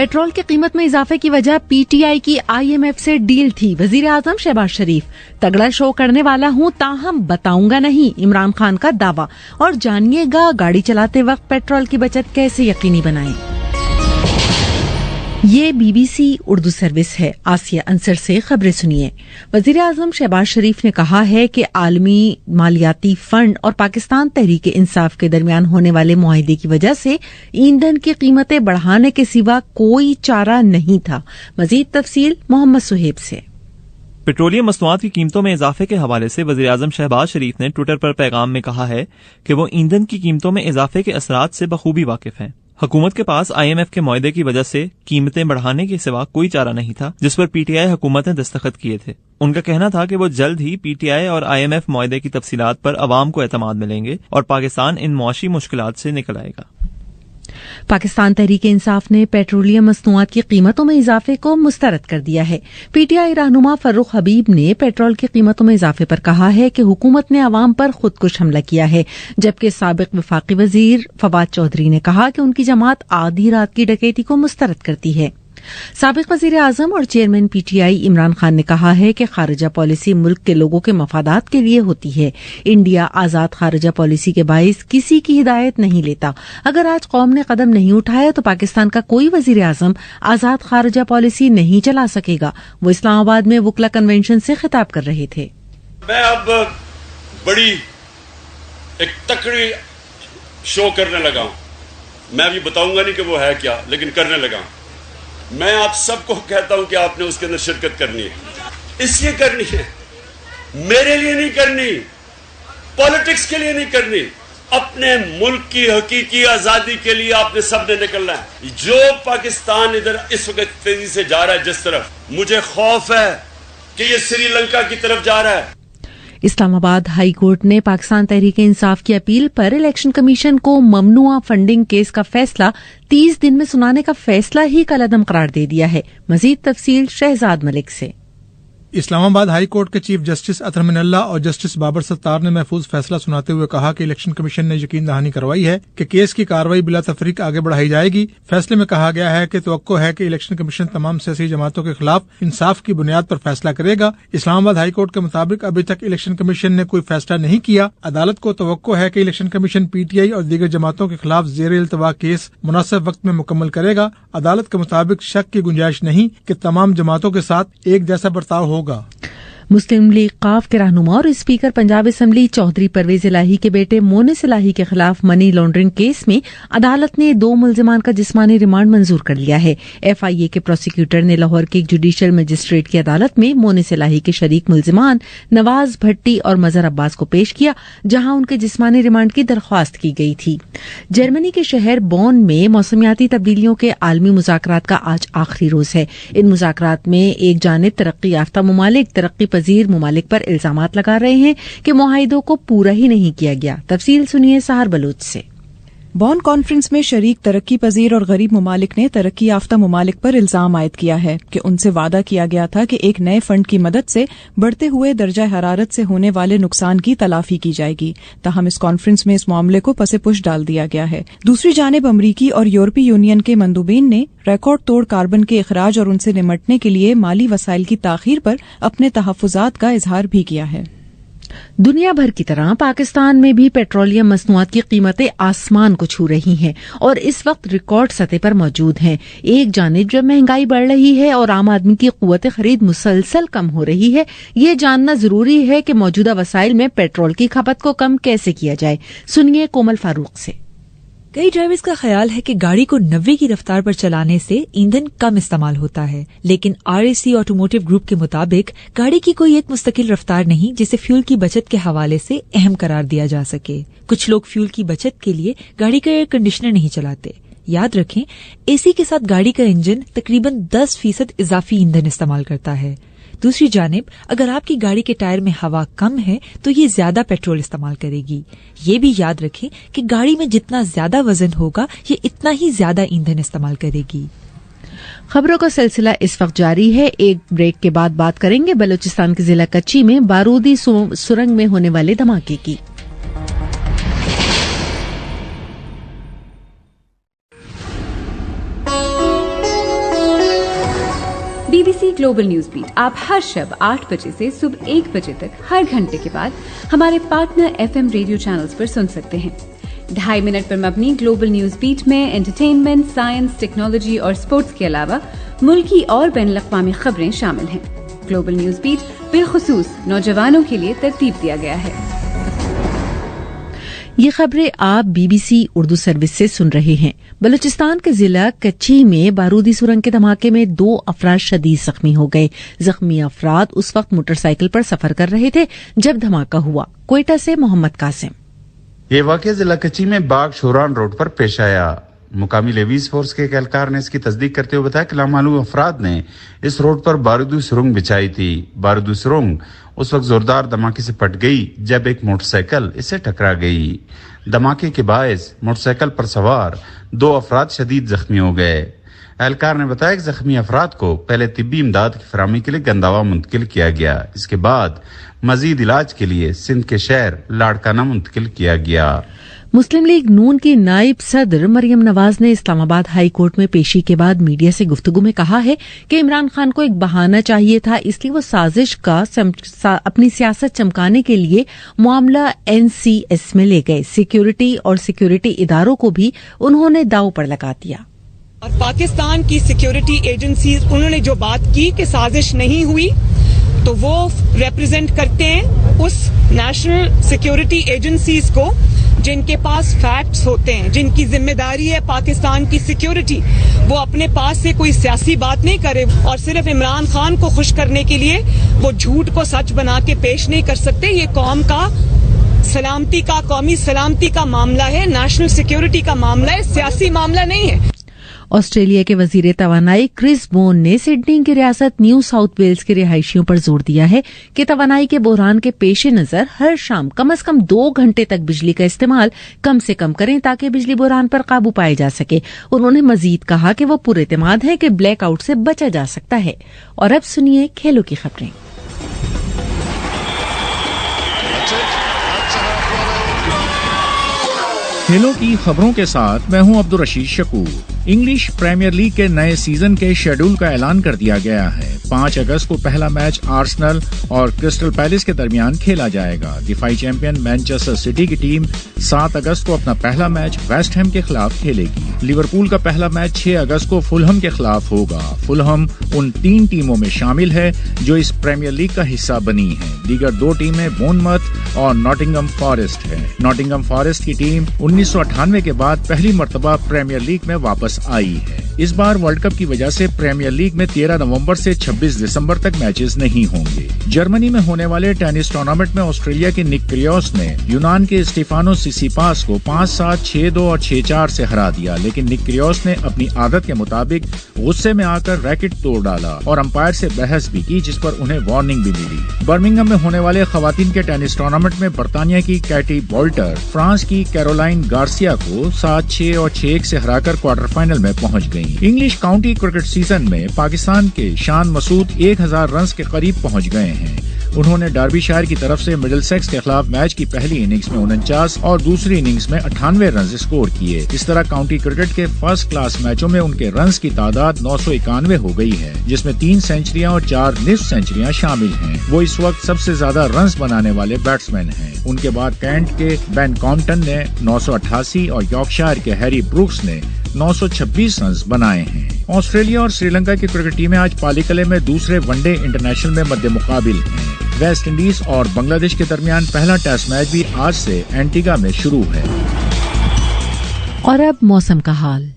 Petrol की कीमत में इजाफे की वजह पीटीआई की आईएमएफ से डील थी। वजीर आजम शहबाज शरीफ, तगड़ा शो करने वाला हूं ताहम बताऊंगा नहीं, इमरान खान का दावा। और जानिएगा गाड़ी चलाते वक्त पेट्रोल की बचत कैसे यकीनी बनाएं। ये बीबीसी उर्दू सर्विस है। आसिया अंसर से खबरें सुनिए। वजीर आजम शहबाज शरीफ ने कहा है कि आलमी मालियाती फंड और पाकिस्तान तहरीक इंसाफ के दरमियान होने वाले मुआहिदे की वजह से ईंधन की कीमतें बढ़ाने के सिवा कोई चारा नहीं था। मजीद तफसील मोहम्मद सुहेब से। पेट्रोलियम मसनूआत की कीमतों में इजाफे के हवाले से वज़ीर आज़म शहबाज शरीफ ने ट्विटर पर पैगाम में कहा है कि वो ईंधन की कीमतों में इजाफे के असरात से बखूबी वाकिफ हैं। हुकूमत के पास आईएमएफ के मुआहदे की वजह से कीमतें बढ़ाने के सिवा कोई चारा नहीं था, जिस पर पीटीआई हुकूमत ने दस्तखत किए थे। उनका कहना था कि वो जल्द ही पीटीआई और आईएमएफ मुआहदे की तफसीलात पर अवाम को एतमाद मिलेंगे और पाकिस्तान इन मुआशी मुश्किलात से निकल आएगा। पाकिस्तान तहरीक इंसाफ ने पेट्रोलियम मसनूआत की कीमतों में इजाफे को मुस्तरद कर दिया है। पीटीआई रहनुमा फर्रुख हबीब ने पेट्रोल की कीमतों में इजाफे पर कहा है कि हुकूमत ने अवाम पर खुदकुश हमला किया है, जबकि साबिक वफाकी वजीर फवाद चौधरी ने कहा कि उनकी जमात आधी रात की डकैती को मुस्तरद करती है। साबिक वजीर आजम और चेयरमैन पीटीआई इमरान खान ने कहा है कि खारिजा पॉलिसी मुल्क के लोगों के मफादात के लिए होती है। इंडिया आजाद खारिजा पॉलिसी के बाइस किसी की हिदायत नहीं लेता। अगर आज कौम ने कदम नहीं उठाया तो पाकिस्तान का कोई वजीर आजम आजाद खारिजा पॉलिसी नहीं चला सकेगा। वो इस्लामाबाद में वुकला कन्वेंशन से खिताब कर रहे थे। मैं अब बड़ी एक तकड़ी शो करने लगा हूं। मैं अभी बताऊंगा नहीं कि वो है क्या, लेकिन करने लगा हूं। मैं आप सबको कहता हूं कि आपने उसके अंदर शिरकत करनी है। इसलिए करनी है, मेरे लिए नहीं करनी, पॉलिटिक्स के लिए नहीं करनी, अपने मुल्क की हकीकी आजादी के लिए आपने सबने निकलना है। जो पाकिस्तान इधर इस वक्त तेजी से जा रहा है जिस तरफ, मुझे खौफ है कि ये श्रीलंका की तरफ जा रहा है। इस्लामाबाद हाई कोर्ट ने पाकिस्तान तहरीक इंसाफ की अपील पर इलेक्शन कमीशन को ममनुआ फंडिंग केस का फैसला 30 दिन में सुनाने का फैसला ही कलअदम करार दे दिया है। मजीद तफसील शहजाद मलिक से। इस्लामाबाद हाई कोर्ट के चीफ जस्टिस अतर मिनल्ला और जस्टिस बाबर सत्तार ने महफूज फैसला सुनाते हुए कहा कि इलेक्शन कमीशन ने यकीन दहानी करवाई है कि केस की कार्रवाई बिला तफरीक आगे बढ़ाई जाएगी। फैसले में कहा गया है कि तवक्को है कि इलेक्शन कमीशन तमाम सियासी जमातों के खिलाफ इंसाफ की बुनियाद पर फैसला करेगा। इस्लामाबाद हाई कोर्ट के मुताबिक अभी तक इलेक्शन कमीशन ने कोई फैसला नहीं किया। अदालत को तवक्को है कि इलेक्शन कमीशन पीटीआई और दीगर जमातों के खिलाफ जेर इल्तवा केस मुनासिब वक्त में मुकम्मल करेगा। अदालत के मुताबिक शक की गुंजाइश नहीं कि तमाम जमातों के साथ एक जैसा बर्ताव होगा। मुस्लिम लीग काफ के रहनुमा और स्पीकर पंजाब असेंबली चौधरी परवेज इलाही के बेटे मोनिस इलाही के खिलाफ मनी लॉन्ड्रिंग केस में अदालत ने 2 मुल्जिमान का जिस्मानी रिमांड मंजूर कर लिया है। एफआईए के प्रोसिक्यूटर ने लाहौर के एक जुडिशियल मजिस्ट्रेट की अदालत में मोनिस इलाही के शरीक मुल्जिमान नवाज भट्टी और मजहर अब्बास को पेश किया, जहां उनके जिस्मानी रिमांड की दरख्वास्त की गई थी। जर्मनी के शहर बॉन में मौसमियाती तब्दीलियों के आलमी मुज़ाकरात का आज आखिरी रोज है। इन मुज़ाकरात में एक जानिब तरक्की याफ्ता ममालिक तरक्की पजीर ममालिक पर इल्जामात लगा रहे हैं कि मुआहिदों को पूरा ही नहीं किया गया। तफसील सुनिए सहर बलूच से। बॉन कॉन्फ्रेंस में शरीक तरक्की पजीर और गरीब ममालिक ने तरक्की याफ्ता ममालिक पर इल्जाम आयद किया है कि उनसे वादा किया गया था कि एक नए फंड की मदद से बढ़ते हुए दर्जा हरारत से होने वाले नुकसान की तलाफी की जाएगी। ताहम इस कॉन्फ्रेंस में इस मामले को पसे पुश डाल दिया गया है। दूसरी जानिब अमरीकी और यूरोपीय यूनियन के मंदूबीन ने रिकॉर्ड तोड़ कार्बन के अखराज और उनसे निमटने के लिए माली वसाइल की ताखीर पर अपने तहफ्फुजात का इजहार भी किया है। दुनिया भर की तरह पाकिस्तान में भी पेट्रोलियम मसनूआत की कीमतें आसमान को छू रही हैं और इस वक्त रिकॉर्ड सतह पर मौजूद हैं। एक जानिब जब महंगाई बढ़ रही है और आम आदमी की कुव्वत खरीद मुसलसल कम हो रही है, ये जानना जरूरी है कि मौजूदा वसाइल में पेट्रोल की खपत को कम कैसे किया जाए। सुनिए कोमल फारूक से। कई ड्राइवर्स का ख्याल है कि गाड़ी को 90 की रफ्तार पर चलाने से ईंधन कम इस्तेमाल होता है, लेकिन आरएसी ऑटोमोटिव ग्रुप के मुताबिक गाड़ी की कोई एक मुस्तकिल रफ्तार नहीं जिसे फ्यूल की बचत के हवाले से अहम करार दिया जा सके। कुछ लोग फ्यूल की बचत के लिए गाड़ी का एयर कंडीशनर नहीं चलाते। याद रखें, एसी के साथ गाड़ी का इंजन तकरीबन 10% इजाफी ईंधन इस्तेमाल करता है। दूसरी जानिब अगर आपकी गाड़ी के टायर में हवा कम है तो ये ज्यादा पेट्रोल इस्तेमाल करेगी। ये भी याद रखें कि गाड़ी में जितना ज्यादा वजन होगा ये इतना ही ज्यादा ईंधन इस्तेमाल करेगी। खबरों का सिलसिला इस वक्त जारी है। एक ब्रेक के बाद बात करेंगे बलूचिस्तान के जिला कच्ची में बारूदी सुरंग में होने वाले धमाके की। BBC ग्लोबल न्यूज बीट आप हर शब 8 बजे से सुबह 1 बजे तक हर घंटे के बाद हमारे पार्टनर FM रेडियो चैनल्स पर सुन सकते हैं। 2.5 मिनट पर मबनी ग्लोबल न्यूज बीट में एंटरटेनमेंट, साइंस, टेक्नोलॉजी और स्पोर्ट्स के अलावा मुल्की और बैनुल-अक़वामी खबरें शामिल हैं। ग्लोबल न्यूज बीट बिलखुसूस नौजवानों के लिए तरतीब दिया गया है। ये खबरें आप BBC उर्दू सर्विस से सुन रहे हैं। बलूचिस्तान के जिला कच्ची में बारूदी सुरंग के धमाके में 2 अफराद शदीद जख्मी हो गए। जख्मी अफराद उस वक्त मोटरसाइकिल पर सफर कर रहे थे जब धमाका हुआ। क्वेटा से मोहम्मद कासिम। ये वाकया जिला कच्ची में बाग शोरान रोड पर पेश आया। मुकामी लेवीज फोर्स के एक एहलकार ने इसकी तस्दीक करते हुए बताया कि लामालूम अफराद ने इस रोड पर बारूदी सुरंग बिछाई थी। बारूदी सुरंग उस वक्त जोरदार धमाके से फट गई जब एक मोटरसाइकिल इससे टकरा गई। धमाके के बायस मोटरसाइकिल पर सवार 2 अफराद शदीद जख्मी हो गए। एहलकार ने बताया कि जख्मी अफराद को पहले तिब्बी इमदाद की फराहमी के लिए गंदावा मुंतकिल किया गया। इसके बाद मजीद इलाज के लिए सिंध के शहर लाड़काना मुंतकिल किया गया। मुस्लिम लीग नून की नायब सदर मरियम नवाज ने इस्लामाबाद हाई कोर्ट में पेशी के बाद मीडिया से गुफ्तगू में कहा है कि इमरान खान को एक बहाना चाहिए था, इसलिए वो साजिश का अपनी सियासत चमकाने के लिए मामला NCS में ले गए। सिक्योरिटी और सिक्योरिटी इदारों को भी उन्होंने दांव पर लगा दिया। और पाकिस्तान की सिक्योरिटी एजेंसीज उन्होंने जो बात की कि साजिश नहीं हुई, तो वो रिप्रेजेंट करते हैं उस नेशनल सिक्योरिटी एजेंसीज को जिनके पास फैक्ट्स होते हैं, जिनकी जिम्मेदारी है पाकिस्तान की सिक्योरिटी। वो अपने पास से कोई सियासी बात नहीं करे और सिर्फ इमरान खान को खुश करने के लिए वो झूठ को सच बना के पेश नहीं कर सकते। ये कौम का सलामती का, कौमी सलामती का मामला है, नेशनल सिक्योरिटी का मामला है, सियासी मामला नहीं है। ऑस्ट्रेलिया के वजीर तवानाई क्रिस बोन ने सिडनी की रियासत न्यू साउथ वेल्स के रिहायशियों पर जोर दिया है कि तवानाई के बहरान के पेश नजर हर शाम कम से कम 2 घंटे तक बिजली का इस्तेमाल कम से कम करें ताकि बिजली बहरान पर काबू पाया जा सके। उन्होंने मजीद कहा कि वो पूरे एतमाद है कि ब्लैक आउट से बचा जा सकता है। और अब सुनिए खेलों की खबरें। खेलों की खबरों के साथ मैं हूं Abdul Rashid Shakoor. English Premier League के नए सीजन के शेड्यूल का ऐलान कर दिया गया है। 5 अगस्त को पहला मैच आर्सेनल और क्रिस्टल पैलेस के दरमियान खेला जाएगा। दिफाई चैंपियन मैनचेस्टर सिटी की टीम 7 अगस्त को अपना पहला मैच वेस्ट हैम के खिलाफ खेलेगी। लिवरपूल का पहला मैच 6 अगस्त को फुलहम के खिलाफ होगा। फुलहम उन 3 टीमों में शामिल है जो इस प्रीमियर लीग का हिस्सा बनी है। दीगर 2 टीमें बोर्नमथ और नॉटिंघम फॉरेस्ट है। नॉटिंघम फॉरेस्ट की टीम 1998 के बाद पहली मर्तबा प्रीमियर लीग में वापस आई है। इस बार वर्ल्ड कप की वजह से प्रीमियर लीग में 13 नवंबर से 26 दिसंबर तक मैचेस नहीं होंगे। जर्मनी में होने वाले टेनिस टूर्नामेंट में ऑस्ट्रेलिया के निक क्रियोस ने यूनान के स्टेफानो सिसिपास को 5-7, 6-2 और 6-4 से हरा दिया, लेकिन निक क्रियोस ने अपनी आदत के मुताबिक गुस्से में आकर रैकेट तोड़ डाला और अंपायर से बहस भी की, जिस पर उन्हें वार्निंग भी मिली। बर्मिंघम में होने वाले खवातीन के टेनिस टूर्नामेंट में बर्तानिया की कैटी बोल्टर फ्रांस की कैरोलाइन गार्सिया को 7-6 और 6-1 से हराकर क्वार्टर फाइनल में पहुंच गई। इंग्लिश काउंटी क्रिकेट सीजन में पाकिस्तान के शान मसूद 1000 रन के करीब पहुंच गए हैं। उन्होंने डार्बीशायर की तरफ से मिडलसेक्स के खिलाफ मैच की पहली इनिंग्स में 49 और दूसरी इनिंग्स में 98 रन स्कोर किए। इस तरह काउंटी क्रिकेट के फर्स्ट क्लास मैचों में उनके रन्स की तादाद 991 हो गई है, जिसमें 3 सेंचुरियां और 4 निफ्ट सेंचुरियां शामिल हैं। वो इस वक्त सबसे ज्यादा रन्स बनाने वाले बैट्समैन हैं। उनके बाद कैंट के बेन कॉम्पटन ने 988 और यॉर्कशायर के हैरी ब्रूक्स ने 926 रन बनाए हैं। ऑस्ट्रेलिया और श्रीलंका की क्रिकेट टीमें आज पालीकले में दूसरे वनडे इंटरनेशनल में मध्य मुकाबिल हैं। वेस्ट इंडीज और बांग्लादेश के दरमियान पहला टेस्ट मैच भी आज से एंटीगा में शुरू है। और अब मौसम का हाल।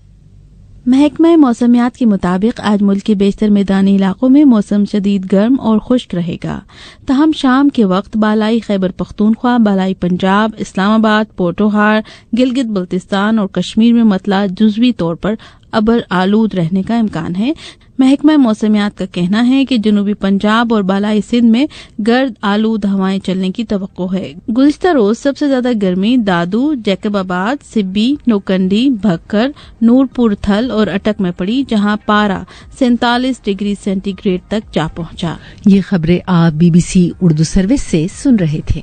महकमा मौसमियात के मुताबिक आज मुल्क के बेशतर मैदानी इलाकों में मौसम शदीद गर्म और खुश्क रहेगा। तहम शाम के वक्त बालाई खैबर पख्तूनख्वा, बालाई पंजाब, इस्लामाबाद, पोटोहार, गिलगित बल्तिस्तान और कश्मीर में मतला जुज़वी तौर पर अबर आलूद रहने का इम्कान है। महकमा मौसमियात का कहना है कि जनूबी पंजाब और बालाई सिंध में गर्द आलूद हवाएं चलने की तवक्को है। गुज़िश्ता रोज सबसे ज्यादा गर्मी दादू, जैकबाबाद, सिब्बी, नोकंडी, भक्कर, नूरपुर थल और अटक में पड़ी, जहां पारा 47 डिग्री सेंटीग्रेड तक जा पहुंचा। ये खबरें आप BBC उर्दू सर्विस से सुन रहे थे।